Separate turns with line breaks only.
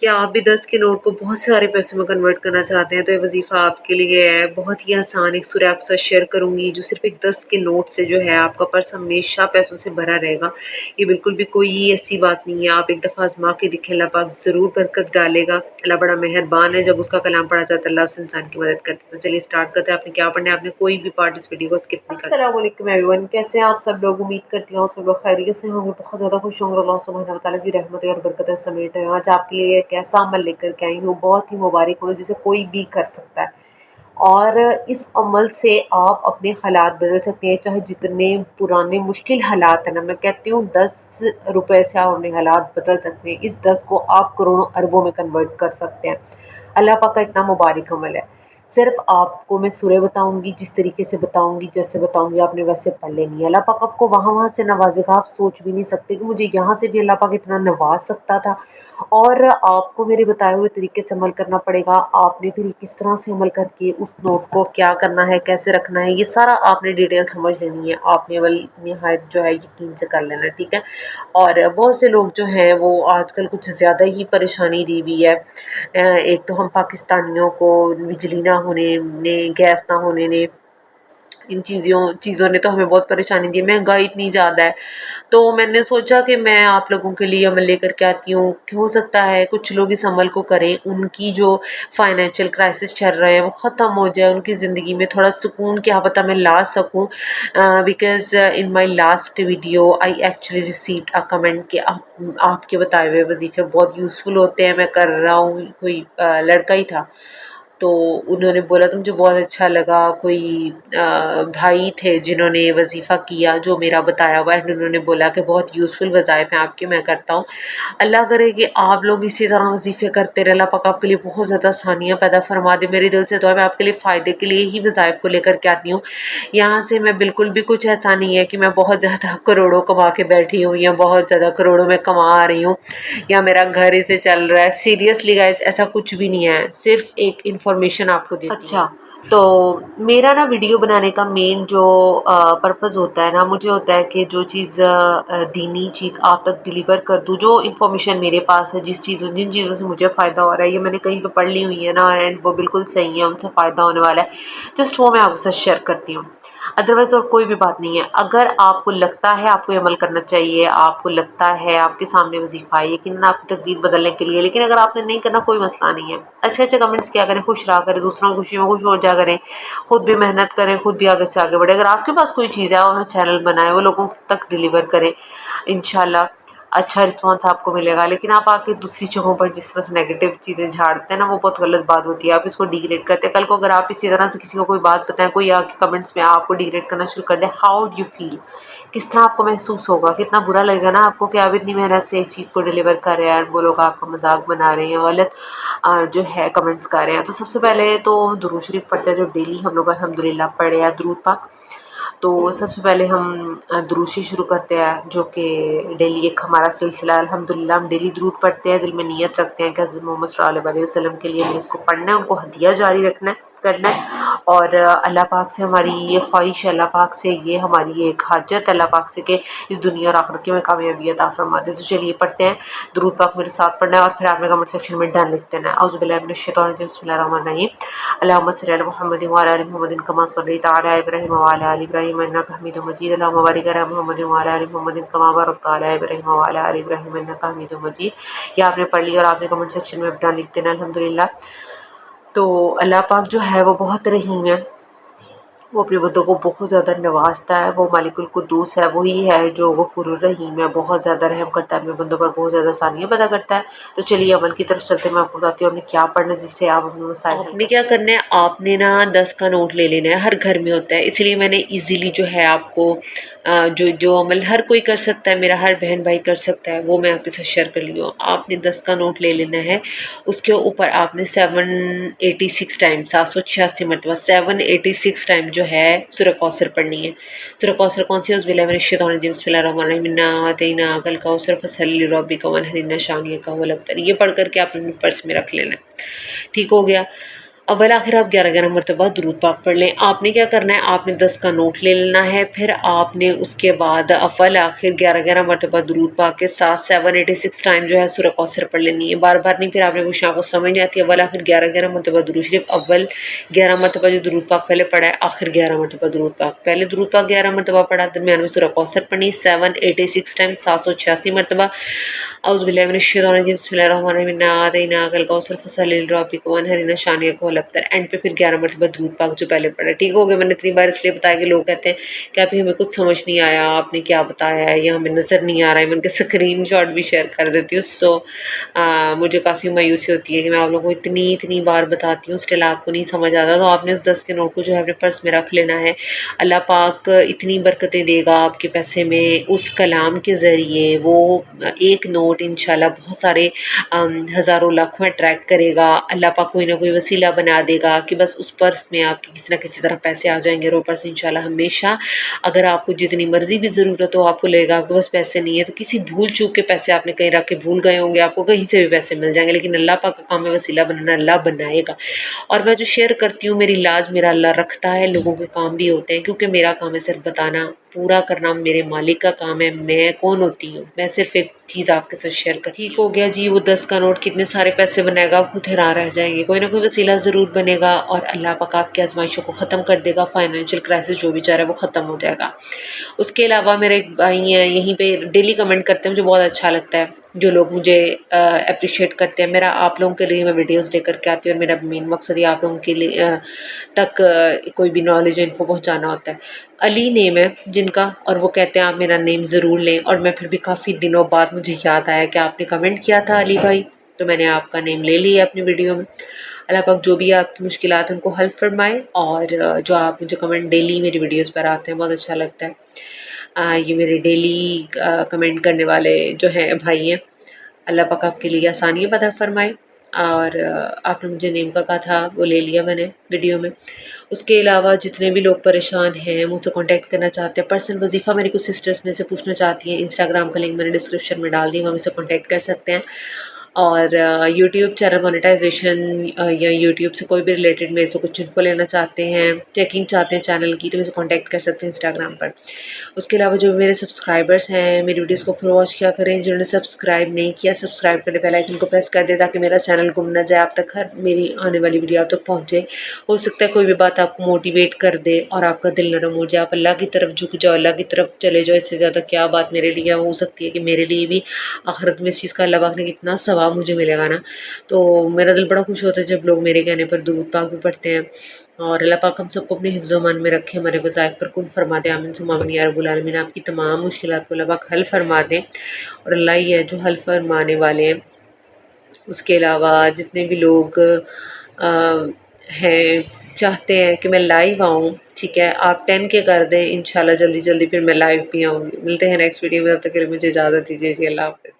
کہ आप भी 10 के नोट को बहुत सारे पैसों में कन्वर्ट करना चाहते हैं तो ये वजीफ़ा आपके लिए है। बहुत ही आसान एक सूरह आपके साथ शेयर करूँगी जो सिर्फ एक 10 के नोट से जो है आपका पर्स हमेशा पैसों से भरा रहेगा। ये बिल्कुल भी कोई ऐसी बात नहीं है, आप एक दफ़ा आज़मा के देखें, अल्लाह पाक ज़रूर बरकत डालेगा। अल्लाह बड़ा मेहरबान है, जब उसका कलाम पढ़ा जाता है अल्लाह उस इंसान की मदद करता है। तो चलिए स्टार्ट करते हैं। आपने क्या पढ़ना है, आपने कोई भी पार्ट इस वीडियो को स्किप नहीं करना। अस्सलाम वालेकुम एवरीवन, कैसे हैं आप सब लोग? उम्मीद करती हूँ सब लोग खैरियत से होंगे, बहुत ज़्यादा खुश होंगे, अल्लाह सुब्हानहू व तआला की रहमतें और बरकतें समेट है। आज आपके लिए एक ऐसा अमल लेकर के आई हूँ, बहुत ही मुबारक हो, जिसे कोई भी कर सकता है और इस अमल से आप अपने हालात बदल सकते हैं। चाहे जितने पुराने मुश्किल हालात हैं ना, मैं कहती हूँ 10 रुपए से आप अपने हालात बदल सकते हैं। इस 10 को आप करोड़ों अरबों में कन्वर्ट कर सकते हैं। अल्लाह पाक का इतना मुबारक अमल है। सिर्फ आपको मैं सूरह बताऊंगी, जिस तरीके से बताऊंगी, जैसे बताऊंगी, आपने वैसे पढ़ लेनी है। अल्लाह पाक आपको वहाँ वहाँ से नवाजेगा, आप सोच भी नहीं सकते कि मुझे यहाँ से भी अल्लाह पाक इतना नवाज सकता था। और आपको मेरे बताए हुए तरीके से अमल करना पड़ेगा। आपने फिर किस तरह से अमल करके उस नोट को क्या करना है, कैसे रखना है, ये सारा आपने डिटेल समझ लेनी है। आपने अवल निहायत जो है यकीन से कर लेना, ठीक है। और बहुत से लोग जो हैं वो आजकल कुछ ज़्यादा ही परेशानी दी हुई है। एक तो हम पाकिस्तानियों को बिजली ना होने ने, गैस ना होने ने, इन चीज़ों ने तो हमें बहुत परेशानी दी है। महंगाई इतनी ज़्यादा है, तो मैंने सोचा कि मैं आप लोगों के लिए अमल लेकर के आती हूँ कि हो सकता है कुछ लोग इस अमल को करें, उनकी जो फाइनेंशियल क्राइसिस चल रहा है वो ख़त्म हो जाए, उनकी ज़िंदगी में थोड़ा सुकून क्या पता मैं ला सकूँ। Because in my last video I actually received a comment कि आपके बताए हुए वजीफ़े बहुत यूज़फुल होते हैं। मैं कर रहा हूँ, कोई लड़का ही था, तो उन्होंने बोला तो मुझे बहुत अच्छा लगा। कोई भाई थे जिन्होंने वजीफ़ा किया जो मेरा बताया हुआ है, उन्होंने बोला कि बहुत यूज़फुल वज़ाइफ हैं आपके, मैं करता हूँ। अल्लाह करे कि आप लोग इसी तरह वजीफ़े करते रहे, अल्लाह पाक आपके लिए बहुत ज़्यादा आसानियाँ पैदा फरमा दे। मेरी दिल से दुआ है, मैं आपके लिए फ़ायदे के लिए ही वज़ाइफ को लेकर के आती हूँ। यहाँ से मैं बिल्कुल भी कुछ ऐसा नहीं है कि मैं बहुत ज़्यादा करोड़ों कमा के बैठी हूँ या बहुत ज़्यादा करोड़ों में कमा रही हूँ या मेरा घर इसे चल रहा है। सीरियसली गाइस, ऐसा कुछ भी नहीं है, सिर्फ एक इन्फॉर्मेशन आपको देती हूँ। अच्छा, तो मेरा ना वीडियो बनाने का मेन जो पर्पज़ होता है ना, मुझे होता है कि जो चीज़ दीनी चीज़ आप तक डिलीवर कर दूँ। जो इन्फॉर्मेशन मेरे पास है, जिन चीज़ों से मुझे फ़ायदा हो रहा है, ये मैंने कहीं पे पढ़ ली हुई है ना, एंड वो बिल्कुल सही है, उनसे फ़ायदा होने वाला है, जस्ट वो मैं आपके साथ शेयर करती हूँ। अदरवाइज़ और कोई भी बात नहीं है। अगर आपको लगता है आपको ये अमल करना चाहिए, आपको लगता है आपके सामने वजीफ़ा है यकीनन आपकी तकदीर बदलने के लिए, लेकिन अगर आपने नहीं करना कोई मसला नहीं है। अच्छे अच्छे कमेंट्स किया करें, खुश रहा करें, दूसरों की खुशी में खुश हो जा करें, खुद भी मेहनत करें, खुद भी आगे से आगे बढ़े। अगर आपके पास कोई चीज़ है और चैनल बनाए, वो लोगों तक डिलीवर करें, इंशाल्लाह अच्छा रिस्पांस आपको मिलेगा। लेकिन आप आके दूसरी जगहों पर जिस तरह से नेगेटिव चीज़ें झाड़ते हैं ना, वो बहुत गलत बात होती है। आप इसको डिग्रेड करते हैं। कल को अगर आप इसी तरह से किसी को कोई बात बताएं, कोई आके कमेंट्स में आपको डिग्रेड करना शुरू कर दे, हाउ डू यू फील? किस तरह आपको महसूस होगा? कितना बुरा लगेगा ना आपको कि आप इतनी मेहनत से एक चीज़ को डिलीवर कर रहे हैं और वो लोग आपका मजाक बना रहे हैं, गलत जो है कमेंट्स कर रहे हैं। तो सबसे पहले तो दुरूद शरीफ पढ़ते हैं, जो डेली हम लोग अल्हम्दुलिल्लाह पढ़े हैं, दुरूद पाक। तो सबसे पहले हम दुरूद से शुरू करते हैं, जो कि डेली एक हमारा सिलसिला है। अल्हम्दुलिल्लाह हम डेली दुरूद पढ़ते हैं, दिल में नियत रखते हैं कि हज़रत मोहम्मद सल्लल्लाहु अलैहि वसल्लम के लिए हमें इसको पढ़ना है, उनको हदिया जारी रखना है, करना है। और अल्लाह पाक से हमारी ये ख्वाहिश है, अल्लाह पाक से ये हमारी एक हाजत, अल्लाह पाक से कि इस दुनिया और आखिरत की में कामयाबी अता फरमा दे। तो चलिए पढ़ते हैं, दुरूद पाक मेरे साथ पढ़ना है और फिर आपने कमेंट सेक्शन में डन लिख देना है। औज़ु बिल्लाहि मिनश शैतानिर रजीम, बिस्मिल्लाहिर्रहमानिर्रहीम। अल्लाहुम्मा सल्लि अला मुहम्मदिन व अला आलि मुहम्मदिन कमा सल्लैता अला इब्राहीम व अला आलि इब्राहीम इन्नका हमीदुम मजीद। अल्लाहुम्मा बारिक अला मुहम्मदिन व अला आलि मुहम्मदिन कमा बारकता अला इब्राहीम व अला आलि इब्राहीम इन्नका हमीदुम मजीद। ये आपने पढ़ लिया और आपने कमेंट सेक्शन में डन लिख देना, अल्हम्दुलिल्लाह। तो अल्लाह पाक जो है वो बहुत रहीम है, वो अपने बंदों को बहुत ज़्यादा नवाजता है। वो मालिकुल कुद्दूस है, वही है जो गफूरुर रहीम है, बहुत ज़्यादा रहम करता है, अपने बंदों पर बहुत ज़्यादा आसानियाँ पैदा करता है। तो चलिए अमल की तरफ चलते हैं। मैं आपको बताती हूँ आपने क्या पढ़ना है, जिससे आप अपने मसाइल हल आपने क्या करना है। आपने ना 10 का नोट ले लेना है, हर घर में होता है, इसलिए मैंने इजीली जो है आपको जो जो अमल हर कोई कर सकता है, मेरा हर बहन भाई कर सकता है, वो मैं आपके साथ शेयर कर ली हूँ। आपने 10 का नोट ले लेना है, उसके ऊपर आपने 786 टाइम, 786 मरतबा 786 टाइम जो है सूरह कौसर पढ़नी है। सूरह कौसर कौन सी है? उस बिल्लाहि मिनश शैतानिर रजीम, बिस्मिल्लाहिर्रहमानिर्रहीम। इन्ना अतैनाकल कौसर फसल्लि लिरब्बिका वनहर, इन्ना शानिअक हुवल अबतर। ये पढ़ करके आपने अपने पर्स में रख लेना है, ठीक हो गया। अव्वल आखिर आप 11-11 मरतबा दुरूद पाक पढ़ लें। आपने क्या करना है, आपने 10 का नोट ले लेना है, फिर आपने उसके बाद अव्वल आखिर 11-11 मरतबा दुरूद पाक के साथ 786 टाइम जो है सूरह कौसर पढ़ लेनी है। बार बार नहीं, फिर आपने पूछना, आपको समझ नहीं आती। अव्वल आखिर 11-11 मरतबा दुरूद शरीफ, अव्वल 11 मरतबा जो दुरूद पाक पहले पढ़ा है, आखिर 11 मरतबा दुरूद पाक। पहले दुरूद पाक 11 मरतबा पढ़ा, दरमियान में सूरह कौसर पढ़नी 786 टाइम 786 मरतबा। औज़ुबिल्लाहि मिनश्शैतानिर्रजीम, बिस्मिल्लाहिर्रहमानिर्रहीम, इन्ना अतैनाकल कौसर फसल्लि लिरब्बिका वन्हर, इन्ना शानिअक हुवल अब्तर। एंड पे फिर 11 मरतबा दुरूद पाक जो पहले पढ़ा। ठीक हो गया। मैंने इतनी बार इसलिए बताया कि लोग कहते हैं कि अभी हमें कुछ समझ नहीं आया, आपने क्या बताया है, या हमें नज़र नहीं आ रहा है। मैं उनके स्क्रीन शॉट भी शेयर कर देती हूँ। सो मुझे काफ़ी मायूसी होती है कि मैं आप लोगों को इतनी बार बताती हूँ, स्टिल आपको नहीं समझ आता। तो आपने उस 10 के नोट को जो है अपने पर्स में रख लेना है। अल्लाह पाक इतनी बरकतें देगा आपके पैसे में, उस कलाम के ज़रिए वो एक नोट इंशाल्लाह बहुत सारे हज़ारों लाखों में अट्रैक्ट करेगा। अल्लाह पाक कोई ना कोई वसीला बना देगा कि बस उस पर्स में आपके किसी न किसी तरह पैसे आ जाएंगे। और वो पर्स इंशाल्लाह हमेशा, अगर आपको जितनी मर्ज़ी भी ज़रूरत हो आपको लगेगा आपके पास पैसे नहीं है, तो किसी भूल चूक के पैसे आपने कहीं रख के भूल गए होंगे, आपको कहीं से भी पैसे मिल जाएंगे। लेकिन अल्लाह पाक का काम है वसीला बनाना, अल्लाह बनाएगा। और मैं जो शेयर करती हूँ, मेरी लाज मेरा अल्लाह रखता है, लोगों के काम भी होते हैं, क्योंकि मेरा काम है सिर्फ बताना, पूरा करना मेरे मालिक का काम है। मैं कौन होती हूँ, मैं सिर्फ एक चीज़ आपके साथ शेयर कर। ठीक हो गया जी। वो 10 का नोट कितने सारे पैसे बनाएगा, आप खुद हैरान रह जाएंगे। कोई ना कोई वसीला ज़रूर बनेगा और अल्लाह पाक आपकी आजमाइशों को ख़त्म कर देगा। फाइनेंशियल क्राइसिस जो भी चाह रहा है वो ख़त्म हो जाएगा। उसके अलावा मेरे एक भाई हैं, यहीं पे डेली कमेंट करते हैं, मुझे बहुत अच्छा लगता है जो लोग मुझे अप्रिशिएट करते हैं। मेरा आप लोगों के लिए मैं वीडियोस लेकर के आती हूँ, और मेरा मेन मकसद ये आप लोगों के लिए तक कोई भी नॉलेज इन्फो पहुँचाना होता है। अली नेम है जिनका, और वो कहते हैं आप मेरा नेम ज़रूर लें। और मैं फिर भी काफ़ी दिनों बाद मुझे याद आया कि आपने कमेंट किया था अली भाई, तो मैंने आपका नेम ले लिया अपनी वीडियो में। अल्लाह पाक जो भी आपकी मुश्किलात हैं उनको हल फरमाए। और जो आप मुझे कमेंट डेली मेरी वीडियोस पर आते हैं, बहुत अच्छा लगता है। ये मेरे डेली कमेंट करने वाले जो हैं भाई हैं, अल्लाह पाक आपके लिए आसानियाँ अता फरमाए। और आपने मुझे नेम का कहा था, वो ले लिया मैंने वीडियो में। उसके अलावा जितने भी लोग परेशान हैं, मुझसे कांटेक्ट करना चाहते हैं, पर्सनल वजीफ़ा मेरी कुछ सिस्टर्स में से पूछना चाहती हैं, इंस्टाग्राम का लिंक मैंने डिस्क्रिप्शन में डाल दिया, वहाँ मुझसे कांटेक्ट कर सकते हैं। और यूट्यूब चैनल मोनेटाइजेशन या यूट्यूब से कोई भी रिलेटेड मेरे से कुछ इन्फो लेना चाहते हैं, चेकिंग चाहते हैं चैनल की, तो मुझे कांटेक्ट कर सकते हैं इंस्टाग्राम पर। उसके अलावा जो मेरे सब्सक्राइबर्स हैं, मेरी वीडियोस को फॉलो वॉच किया करें। जिन्होंने सब्सक्राइब नहीं किया, सब्सक्राइब करके बेल आइकन को प्रेस कर दे, ताकि मेरा चैनल गुम ना जाए, आप तक हर मेरी आने वाली वीडियो आप तक पहुँचे। हो सकता है कोई भी बात आपको मोटिवेट कर दे और आपका दिल नरम हो जाए, आप अल्लाह की तरफ झुक जाओ, अल्लाह की तरफ चले जाओ। इससे ज़्यादा क्या बात मेरे लिए हो सकती है कि मेरे लिए भी आखिरत में इस चीज़ का अल्लाह पाक ने कितना सवाब मुझे मिलेगा ना। तो मेरा दिल बड़ा खुश होता है जब लोग मेरे कहने पर दुरूद पाक भी पढ़ते हैं। और अल्लाह पाक हम सबको अपने हिफ्ज़ मान में रखे, हमारे वज़ाइफ पर कुन फरमा दे। आमीन सुम्मा आमीन या रब्बुल आलमीन। आपकी तमाम मुश्किलात को अल्लाह पाक हल फरमा दें, और अल्लाह ही है जो हल फरमाने वाले हैं। उसके अलावा जितने भी लोग हैं, चाहते हैं कि मैं लाइव आऊँ, ठीक है, आप 10 के कर दें इंशाल्लाह, जल्दी जल्दी फिर मैं लाइव भी आऊँगी। मिलते हैं नेक्स्ट वीडियो में, तब तक के लिए मुझे इजाज़त दीजिए जी। अल्लाह हाफ़िज़।